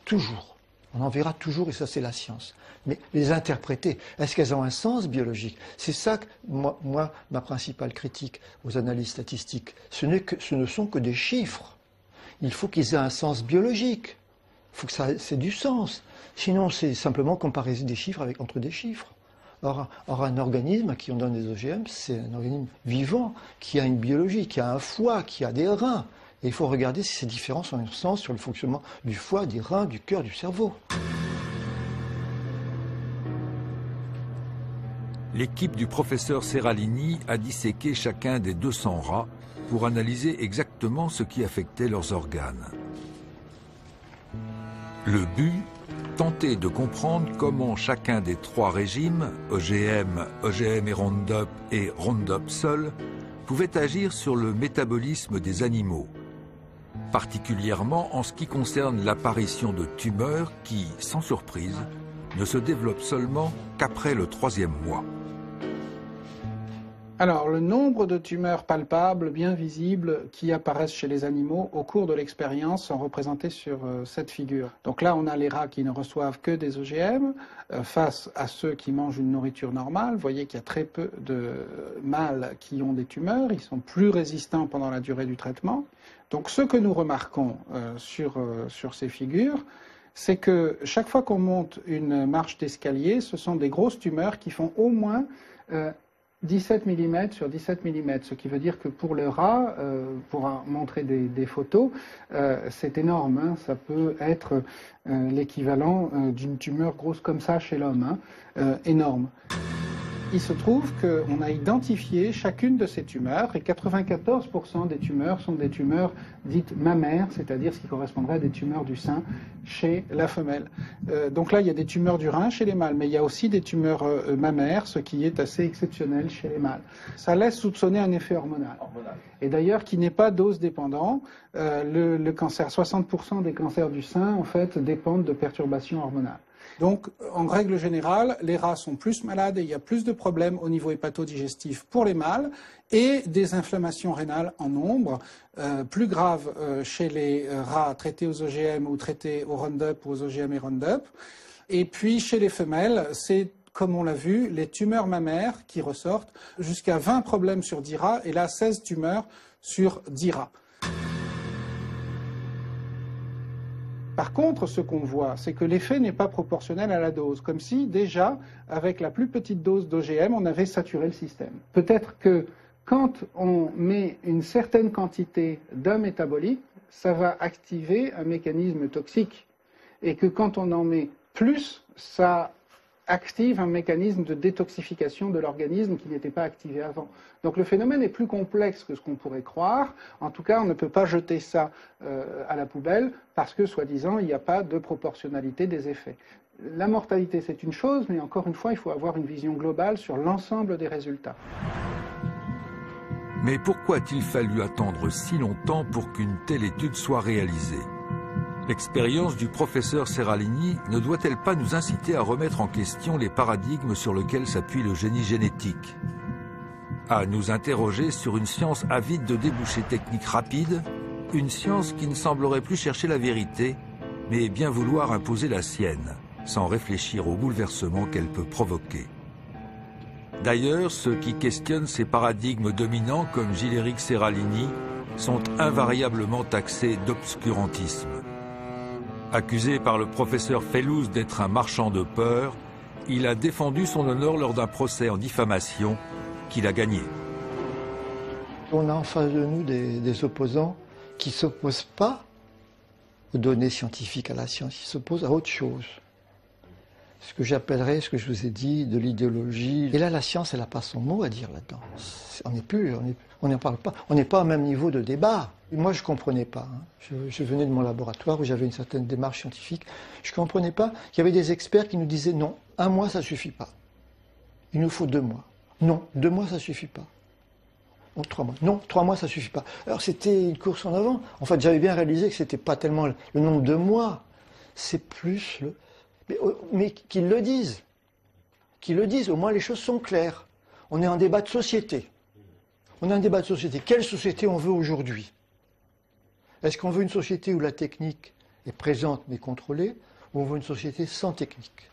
Toujours. On en verra toujours, et ça c'est la science. Mais les interpréter, est-ce qu'elles ont un sens biologique? C'est ça que, moi, ma principale critique aux analyses statistiques. Ce ne sont que des chiffres. Il faut qu'ils aient un sens biologique. Il faut que ça ait du sens. Sinon, c'est simplement comparer des chiffres entre des chiffres. Or, un organisme à qui on donne des OGM, c'est un organisme vivant, qui a une biologie, qui a un foie, qui a des reins. Et il faut regarder si ces différences ont un sens sur le fonctionnement du foie, des reins, du cœur, du cerveau. L'équipe du professeur Seralini a disséqué chacun des 200 rats pour analyser exactement ce qui affectait leurs organes. Le but, tenter de comprendre comment chacun des 3 régimes, OGM, OGM et Roundup seul, pouvait agir sur le métabolisme des animaux, particulièrement en ce qui concerne l'apparition de tumeurs qui, sans surprise, ne se développent seulement qu'après le 3e mois. Alors, le nombre de tumeurs palpables, bien visibles, qui apparaissent chez les animaux au cours de l'expérience sont représentés sur cette figure. Donc là, on a les rats qui ne reçoivent que des OGM face à ceux qui mangent une nourriture normale. Vous voyez qu'il y a très peu de mâles qui ont des tumeurs. Ils sont plus résistants pendant la durée du traitement. Donc, ce que nous remarquons sur ces figures, c'est que chaque fois qu'on monte une marche d'escalier, ce sont des grosses tumeurs qui font au moins 17 mm sur 17 mm, ce qui veut dire que pour le rat, pour montrer des photos, c'est énorme, hein, ça peut être l'équivalent d'une tumeur grosse comme ça chez l'homme, hein, énorme. Il se trouve qu'on a identifié chacune de ces tumeurs et 94% des tumeurs sont des tumeurs dites mammaires, c'est-à-dire ce qui correspondrait à des tumeurs du sein chez la femelle. Donc là, il y a des tumeurs du rein chez les mâles, mais il y a aussi des tumeurs mammaires, ce qui est assez exceptionnel chez les mâles. Ça laisse soupçonner un effet hormonal. Et d'ailleurs, qui n'est pas dose dépendant. Le cancer, 60% des cancers du sein, en fait, dépendent de perturbations hormonales. Donc, en règle générale, les rats sont plus malades et il y a plus de problèmes au niveau hépatodigestif pour les mâles et des inflammations rénales en nombre, plus graves chez les rats traités aux OGM ou traités au Roundup ou aux OGM et Roundup. Et puis, chez les femelles, c'est, comme on l'a vu, les tumeurs mammaires qui ressortent, jusqu'à 20 problèmes sur 10 rats et là, 16 tumeurs sur 10 rats. Par contre, ce qu'on voit, c'est que l'effet n'est pas proportionnel à la dose, comme si déjà, avec la plus petite dose d'OGM, on avait saturé le système. Peut-être que quand on met une certaine quantité d'un métabolique, ça va activer un mécanisme toxique, et que quand on en met plus, ça active un mécanisme de détoxification de l'organisme qui n'était pas activé avant. Donc le phénomène est plus complexe que ce qu'on pourrait croire. En tout cas, on ne peut pas jeter ça à la poubelle parce que, soi-disant, il n'y a pas de proportionnalité des effets. La mortalité, c'est une chose, mais encore une fois, il faut avoir une vision globale sur l'ensemble des résultats. Mais pourquoi a-t-il fallu attendre si longtemps pour qu'une telle étude soit réalisée ? L'expérience du professeur Seralini ne doit-elle pas nous inciter à remettre en question les paradigmes sur lesquels s'appuie le génie génétique ? À nous interroger sur une science avide de débouchés techniques rapides, une science qui ne semblerait plus chercher la vérité, mais bien vouloir imposer la sienne, sans réfléchir au bouleversement qu'elle peut provoquer. D'ailleurs, ceux qui questionnent ces paradigmes dominants, comme Gilles-Éric Seralini, sont invariablement taxés d'obscurantisme. Accusé par le professeur Fellouz d'être un marchand de peur, il a défendu son honneur lors d'un procès en diffamation qu'il a gagné. On a en face de nous des opposants qui ne s'opposent pas aux données scientifiques, à la science, ils s'opposent à autre chose. Ce que j'appellerais, ce que je vous ai dit, de l'idéologie. Et là, la science, elle n'a pas son mot à dire là-dedans. On n'en parle pas. On n'est pas au même niveau de débat. Moi, je ne comprenais pas. Je venais de mon laboratoire où j'avais une certaine démarche scientifique. Je ne comprenais pas. Il y avait des experts qui nous disaient non, 1 mois, ça ne suffit pas. Il nous faut 2 mois. Non, 2 mois, ça ne suffit pas. Oh, 3 mois. Non, 3 mois, ça ne suffit pas. Alors, c'était une course en avant. En fait, j'avais bien réalisé que ce n'était pas tellement le nombre de mois, c'est plus le... Mais qu'ils le disent. Qu'ils le disent, au moins les choses sont claires. On est en débat de société. On est en débat de société. Quelle société on veut aujourd'hui ? Est-ce qu'on veut une société où la technique est présente mais contrôlée, ou on veut une société sans technique ?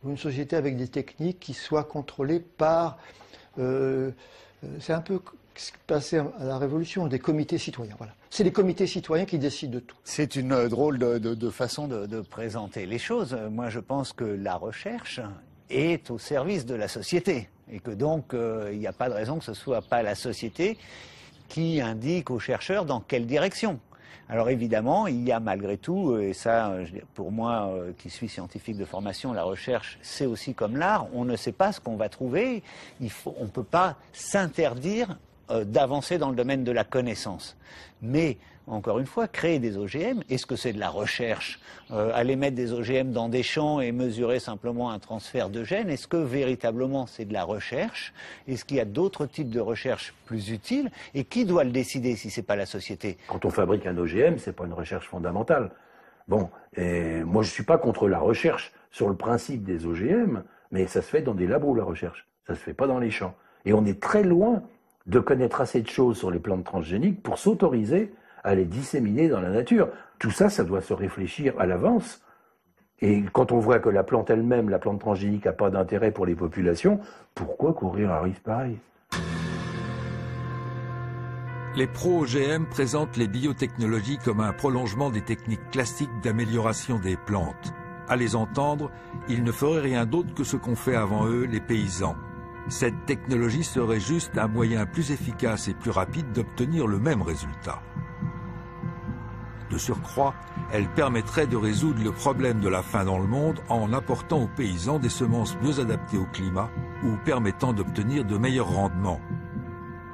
Ou une société avec des techniques qui soient contrôlées par... c'est un peu ce qui passait à la Révolution, des comités citoyens. Voilà. C'est les comités citoyens qui décident de tout. C'est une drôle de façon de présenter les choses. Moi, je pense que la recherche est au service de la société. Et que donc, il n'y a pas de raison que ce ne soit pas la société qui indique aux chercheurs dans quelle direction. Alors évidemment, il y a malgré tout, et ça, pour moi, qui suis scientifique de formation, la recherche, c'est aussi comme l'art, on ne sait pas ce qu'on va trouver, on ne peut pas s'interdire d'avancer dans le domaine de la connaissance. Mais, encore une fois, créer des OGM, est-ce que c'est de la recherche ? Aller mettre des OGM dans des champs et mesurer simplement un transfert de gènes, est-ce que véritablement c'est de la recherche ? Est-ce qu'il y a d'autres types de recherche plus utiles ? Et qui doit le décider si ce n'est pas la société ? Quand on fabrique un OGM, ce n'est pas une recherche fondamentale. Bon, et moi je ne suis pas contre la recherche sur le principe des OGM, mais ça se fait dans des labos la recherche, ça ne se fait pas dans les champs. Et on est très loin de connaître assez de choses sur les plantes transgéniques pour s'autoriser à les disséminer dans la nature. Tout ça, ça doit se réfléchir à l'avance. Et quand on voit que la plante elle-même, la plante transgénique, n'a pas d'intérêt pour les populations, pourquoi courir un risque pareil ? Les pro-OGM présentent les biotechnologies comme un prolongement des techniques classiques d'amélioration des plantes. À les entendre, ils ne feraient rien d'autre que ce qu'ont fait avant eux les paysans. Cette technologie serait juste un moyen plus efficace et plus rapide d'obtenir le même résultat. De surcroît, elle permettrait de résoudre le problème de la faim dans le monde en apportant aux paysans des semences mieux adaptées au climat ou permettant d'obtenir de meilleurs rendements.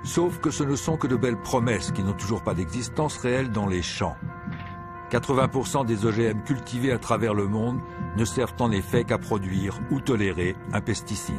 Sauf que ce ne sont que de belles promesses qui n'ont toujours pas d'existence réelle dans les champs. 80% des OGM cultivés à travers le monde ne servent en effet qu'à produire ou tolérer un pesticide.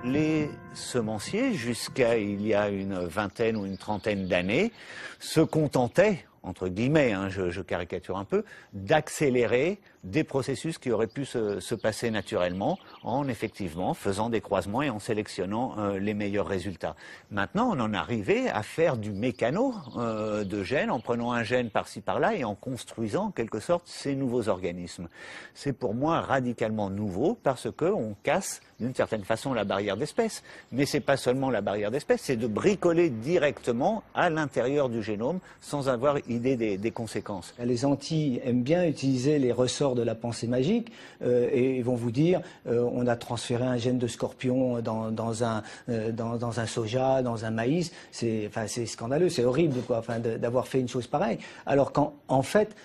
Les semenciers, jusqu'à il y a une vingtaine ou une trentaine d'années, se contentaient, entre guillemets, je caricature un peu, d'accélérer des processus qui auraient pu se passer naturellement en effectivement faisant des croisements et en sélectionnant les meilleurs résultats. Maintenant, on en est arrivé à faire du mécano de gènes, en prenant un gène par-ci par-là et en construisant en quelque sorte ces nouveaux organismes. C'est pour moi radicalement nouveau parce qu'on casse d'une certaine façon la barrière d'espèce. Mais c'est pas seulement la barrière d'espèce, c'est de bricoler directement à l'intérieur du génome sans avoir idée des conséquences. Les Antilles aiment bien utiliser les ressorts de la pensée magique et ils vont vous dire on a transféré un gène de scorpion dans un soja, dans un maïs. C'est scandaleux, c'est horrible quoi, d'avoir fait une chose pareille. Alors qu'en fait,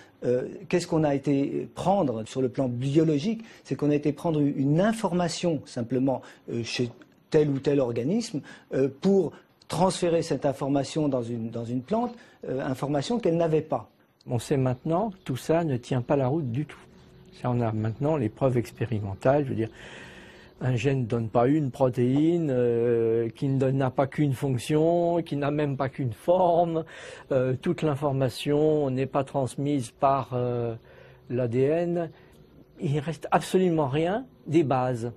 qu'est-ce qu'on a été prendre sur le plan biologique? C'est qu'on a été prendre une information simplement chez tel ou tel organisme pour transférer cette information dans une plante, information qu'elle n'avait pas. On sait maintenant que tout ça ne tient pas la route du tout. Ça, on a maintenant les preuves expérimentales. Je veux dire, un gène ne donne pas une protéine, qui n'a pas qu'une fonction, qui n'a même pas qu'une forme. Toute l'information n'est pas transmise par l'ADN. Il ne reste absolument rien des bases.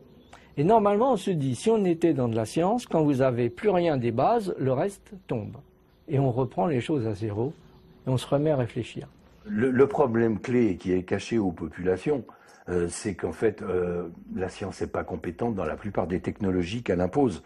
Et normalement, on se dit, si on était dans de la science, quand vous n'avez plus rien des bases, le reste tombe. Et on reprend les choses à zéro et on se remet à réfléchir. Le problème clé qui est caché aux populations, c'est qu'en fait, la science n'est pas compétente dans la plupart des technologies qu'elle impose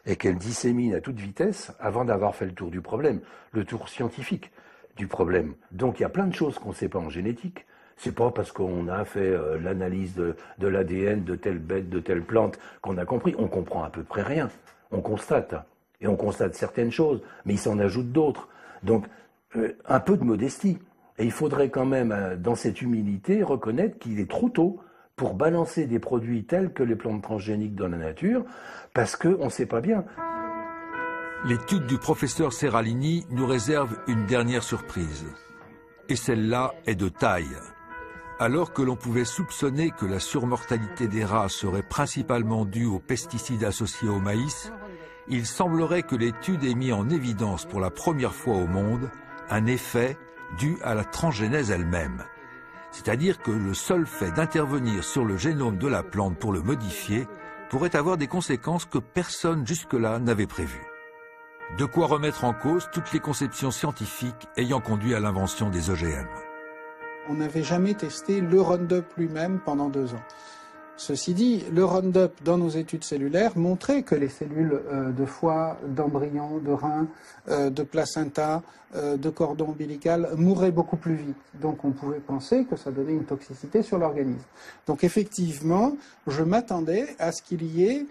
et qu'elle dissémine à toute vitesse avant d'avoir fait le tour du problème, le tour scientifique du problème. Donc il y a plein de choses qu'on ne sait pas en génétique. C'est pas parce qu'on a fait l'analyse de l'ADN de telle bête, de telle plante qu'on a compris. On comprend à peu près rien. On constate. Et on constate certaines choses, mais il s'en ajoute d'autres. Donc un peu de modestie. Et il faudrait quand même, dans cette humilité, reconnaître qu'il est trop tôt pour balancer des produits tels que les plantes transgéniques dans la nature, parce qu'on ne sait pas bien. L'étude du professeur Seralini nous réserve une dernière surprise. Et celle-là est de taille. Alors que l'on pouvait soupçonner que la surmortalité des rats serait principalement due aux pesticides associés au maïs, il semblerait que l'étude ait mis en évidence pour la première fois au monde un effet dû à la transgénèse elle-même. C'est-à-dire que le seul fait d'intervenir sur le génome de la plante pour le modifier pourrait avoir des conséquences que personne jusque-là n'avait prévues. De quoi remettre en cause toutes les conceptions scientifiques ayant conduit à l'invention des OGM. On n'avait jamais testé le Roundup lui-même pendant 2 ans. Ceci dit, le Roundup, dans nos études cellulaires, montrait que les cellules de foie, d'embryon, de rein, de placenta, de cordon ombilical mourraient beaucoup plus vite. Donc on pouvait penser que ça donnait une toxicité sur l'organisme. Donc effectivement, je m'attendais à ce qu'il y ait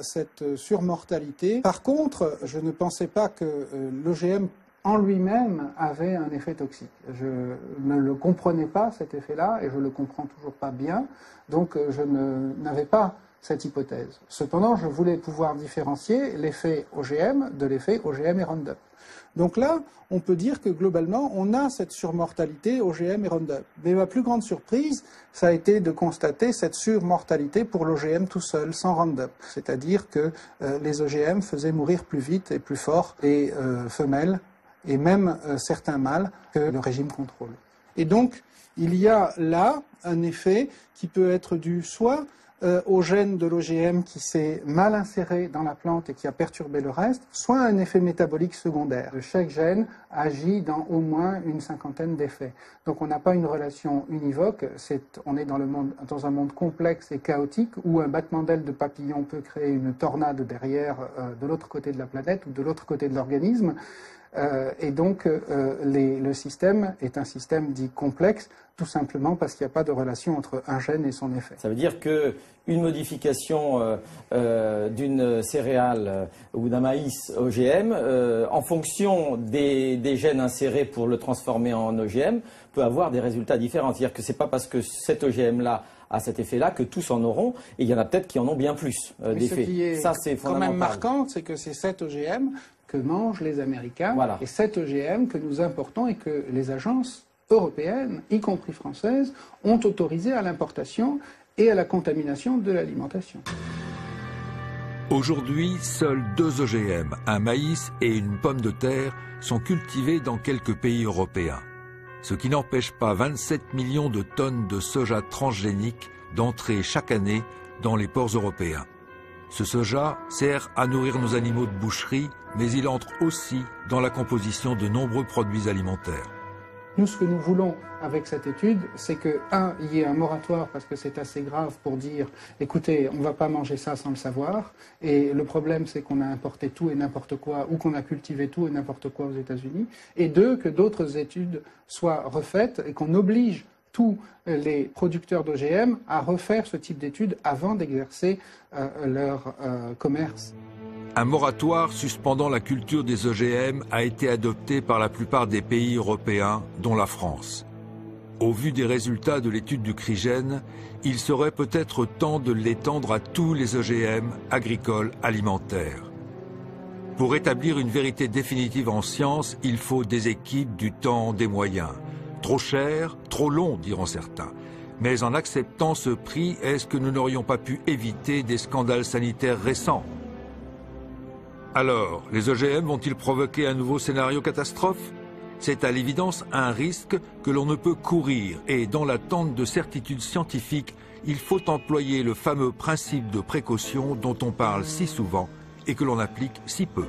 cette surmortalité. Par contre, je ne pensais pas que l'OGM en lui-même avait un effet toxique. Je ne le comprenais pas, cet effet-là, et je ne le comprends toujours pas bien, donc je n'avais pas cette hypothèse. Cependant, je voulais pouvoir différencier l'effet OGM de l'effet OGM et Roundup. Donc là, on peut dire que globalement, on a cette surmortalité OGM et Roundup. Mais ma plus grande surprise, ça a été de constater cette surmortalité pour l'OGM tout seul, sans Roundup. C'est-à-dire que les OGM faisaient mourir plus vite et plus fort les femelles, et même certains mâles que le régime contrôle. Et donc, il y a là un effet qui peut être dû soit au gène de l'OGM qui s'est mal inséré dans la plante et qui a perturbé le reste, soit un effet métabolique secondaire. Chaque gène agit dans au moins une 50aine d'effets. Donc on n'a pas une relation univoque, on est dans un monde complexe et chaotique où un battement d'aile de papillon peut créer une tornade derrière de l'autre côté de la planète ou de l'autre côté de l'organisme. Et donc le système est un système dit complexe, tout simplement parce qu'il n'y a pas de relation entre un gène et son effet. Ça veut dire qu'une modification d'une céréale ou d'un maïs OGM, en fonction des gènes insérés pour le transformer en OGM, peut avoir des résultats différents. C'est-à-dire que ce n'est pas parce que cet OGM-là à cet effet-là que tous en auront, et il y en a peut-être qui en ont bien plus d'effets. Ce qui est ça, c'est quand même marquant, c'est que c'est 7 OGM que mangent les Américains, voilà. et 7 OGM que nous importons et que les agences européennes, y compris françaises, ont autorisé à l'importation et à la contamination de l'alimentation. Aujourd'hui, seuls 2 OGM, un maïs et une pomme de terre, sont cultivés dans quelques pays européens. Ce qui n'empêche pas 27 millions de tonnes de soja transgénique d'entrer chaque année dans les ports européens. Ce soja sert à nourrir nos animaux de boucherie, mais il entre aussi dans la composition de nombreux produits alimentaires. Nous, ce que nous voulons avec cette étude, c'est que, il y ait un moratoire parce que c'est assez grave pour dire, écoutez, on ne va pas manger ça sans le savoir. Et le problème, c'est qu'on a importé tout et n'importe quoi, ou qu'on a cultivé tout et n'importe quoi aux États-Unis. Et 2, que d'autres études soient refaites et qu'on oblige tous les producteurs d'OGM à refaire ce type d'études avant d'exercer leur commerce. Un moratoire suspendant la culture des OGM a été adopté par la plupart des pays européens, dont la France. Au vu des résultats de l'étude du CRIGEN, il serait peut-être temps de l'étendre à tous les OGM agricoles alimentaires. Pour établir une vérité définitive en science, il faut des équipes, du temps, des moyens. Trop cher, trop long, diront certains. Mais en acceptant ce prix, est-ce que nous n'aurions pas pu éviter des scandales sanitaires récents ? Alors, les OGM vont-ils provoquer un nouveau scénario catastrophe? C'est à l'évidence un risque que l'on ne peut courir et dans l'attente de certitudes scientifiques, il faut employer le fameux principe de précaution dont on parle si souvent et que l'on applique si peu.